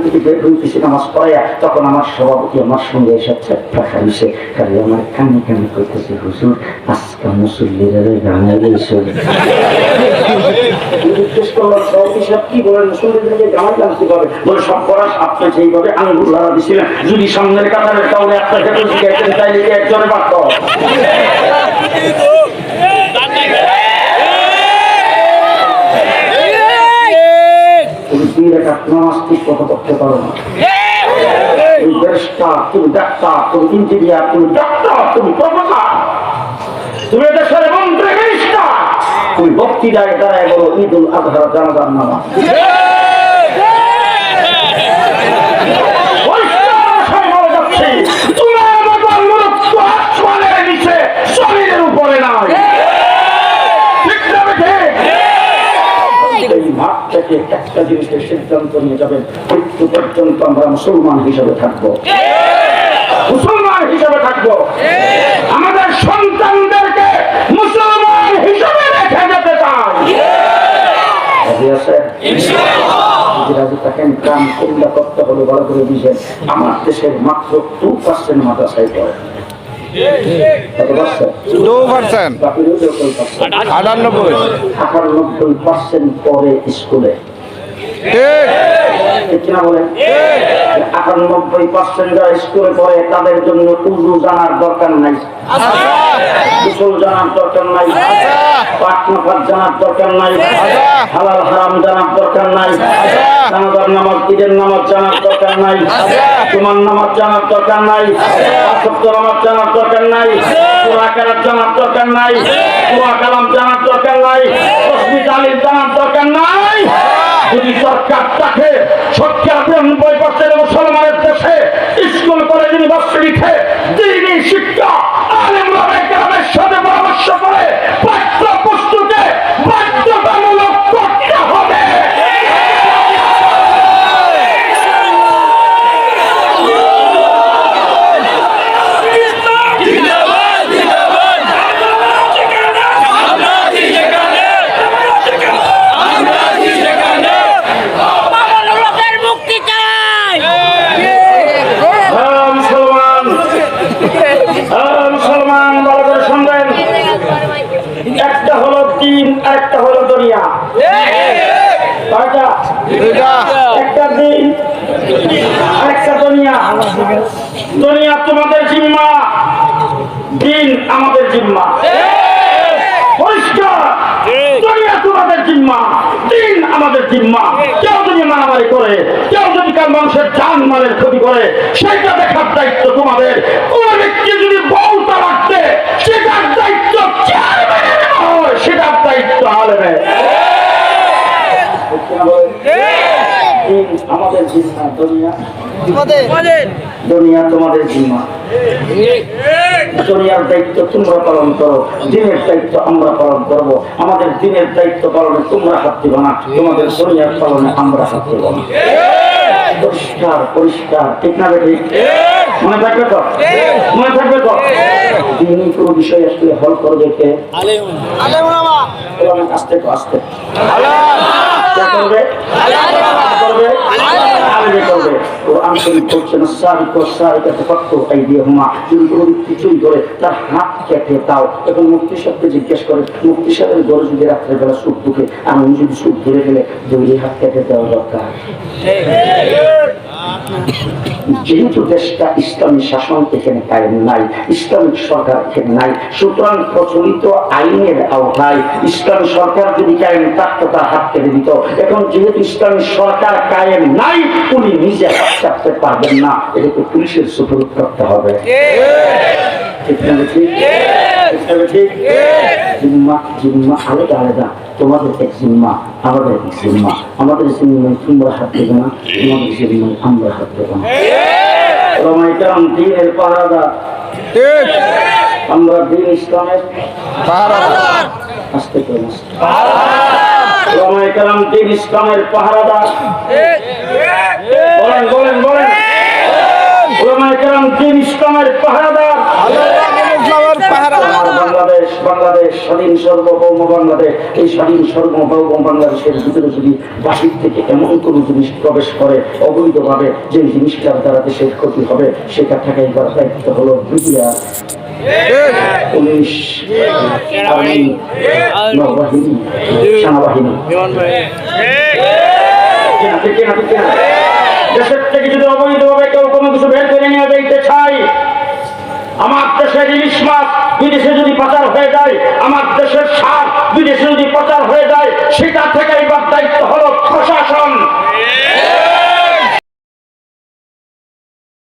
থেকে বের হইতেছি নামাজ পড়াইয়া, তখন আমার সভাপতি আমার সঙ্গে এসে চেপটা খাইছে, খালি আমার কানে কানে করতেছে, হুজুর আজকে মুসল্লিরা গানে গেছে। জিজ্ঞেস করলাম সভাপতি সাহেব কি বলেন, মুসল্লিদেরকে গানে গানতে পারে? বলে সব করা আপনি সেইভাবে আঙ্গুল লাড়া দিছিলেন, যদি সামনের কাতারের কাউরে একটা ক্ষেত্রে শিখাইতেন তাইলে কি একজনে পারত? তুমি নামাজ ঠিক কথা করতে পারো না, তুমি ব্যারিস্টার, তুমি ডাক্তার, তুমি ইঞ্জিনিয়ার, তুমি ডক্টর, তুমি প্রফেসর, তুমি দেশের মন্ত্রী মিনিস্টার, তুমি বক্তৃতায় দাঁড়ায় বলো ঈদুল আজহার জানাজার নামাজ। শরীরের উপরে নয়, মাঠ থেকে একটা জিনিসের সিদ্ধান্ত নিয়ে যাবেন, মৃত্যু পর্যন্ত আমরা মুসলমান হিসাবে থাকবো, মুসলমান হিসাবে থাকবো, আমাদের সন্তানদেরকে মুসলমান হিসাবে রেখে যেতে চাই। করতে হলে ভালো করে বুঝেন, আমার দেশের মাত্র 2% মাদ্রাসায় পড়ে, 98% পরে স্কুলে, 98% যারা স্কুলে পড়ে তাদের জন্য উযু জানার দরকার নাই, গোসল জানার দরকার নাই, পাক নামাজ জানার দরকার নাই, হালাল হারাম জানার দরকার নাই, জানাজার নামাজ, ঈদের নামাজ জানার দরকার নাই, জুমার নামাজ জানার দরকার নাই, পাঁচ ওয়াক্ত নামাজ জানার দরকার নাই, সূরা কেরাত জানার দরকার নাই, সূরা কালাম জানার দরকার নাই, তাসবিহ তাহলিল জানার দরকার নাই। যদি সরকার থাকে 97% মুসলমানের দেশে স্কুল কলেজ ইউনিভার্সিটিতে দ্বীনি শিক্ষা আলেম ওলামায়ে কেরামের সাথে পরামর্শ করে পাঠ্যপুস্তকে বাধ্যতামূলক করতে হবে। একটা হলো দিন, একটা হলো দুনিয়া, একটা দিন, একটা দুনিয়া। দুনিয়া তোমাদের জিম্মা, দিন আমাদের জিম্মা, পরিষ্কার। দুনিয়া তোমাদের জিম্মা, দিন আমাদের জিম্মা। কেউ যদি মারামারি করে, কেউ যদি কার মানুষের জান মালের ক্ষতি করে, সেটা দেখার দায়িত্ব তোমাদের। কোন ব্যক্তি যদি বউ তালাকতে, সেটার দায়িত্ব চেয়ারম্যানের নয়, সেটার দায়িত্ব আলেমের। আমাদের জিম্মা, দুনিয়া তোমাদের জিম্মা। দুনিয়ার দায়িত্ব তোমরা পালন করো, দিনের দায়িত্ব আমরা পালন করবো। আমাদের দিনের দায়িত্ব পালনে তোমরা হাত দিবে না, তোমাদের দুনিয়ার পালনে আমরা হাত দেব না। পরিষ্কার পরিষ্কার, ঠিক না বেঠিক? মনে থাকবে তো, মনে থাকবে তো। দিনই কোনো বিষয় আসলে হল করে যেতে আস্তে আস্তে করবে, করবে। কোরআন শরীফ বলছে না, সারিক সারিকাতে ফাক্কু আইদিয়াহুমা, যদি কোনো ব্যক্তি চুরি করে তার হাত কেটে দাও। এখন মুফতি সাহেবকে জিজ্ঞেস করে, মুফতি সাহেবের ঘরে যদি রাত্রেবেলা সুখ ঢুকে আর উনি যদি সুখ ধরে ফেলে, দুই হাত কেটে দেওয়া দরকার। যেহেতু দেশটা ইসলামী শাসন এখানে কায়েম নাই, ইসলামিক সরকার এখানে নাই, সুতরাং প্রচলিত আইনের আওতায় ইসলামী সরকার যদি কায়েম থাকতো তার হাত কেটে দিত। এখন যেহেতু ইসলামী সরকার কায়েম নাই, উনি নিজে হাত কাটতে পারবেন না, এটাকে পুলিশের সুপরুদ করতে হবে। জিম্মা জিম্মা আলাদা আলাদা, তোমাদের এক জিম্মা, আমাদের এক জিম্মা। আমাদের জিম্মায় তোমরা হাত দেবে না, তোমাদের জিম্মায় আমরা হাত দেবো না। দিনের পাহারাদার, আমরা দিন ইসলামের পাহারাদার। আস্তে করে দিন ইসলামের পাহারাদার। বলেন বলেন বলেন, দিন ইসলামের পাহারাদার। বাংলাদেশ স্বাধীন সার্বভৌম বাংলাদেশ, এই স্বাধীন সার্বভৌম বাংলাদেশের ভিতরে যদি বাহির থেকে এমন কোনো জিনিস প্রবেশ করে অবৈধভাবে, যে জিনিসটার দ্বারা দেশের ক্ষতি হবে, সেটা ঠেকাইবার দায়িত্ব হলো মিডিয়া, পুলিশ, আর্মি, নৌবাহিনী, সেনাবাহিনী। দেশের থেকে যদি অবৈধভাবে কেউ কোনো কিছু বের করে নিয়ে যাইতে চাই, আমার দেশের ইলিশ মাছ বিদেশে যদি পাচার হয়ে যায়, আমার দেশের সার বিদেশে যদি পাচার হয়ে যায়, সেটা থেকে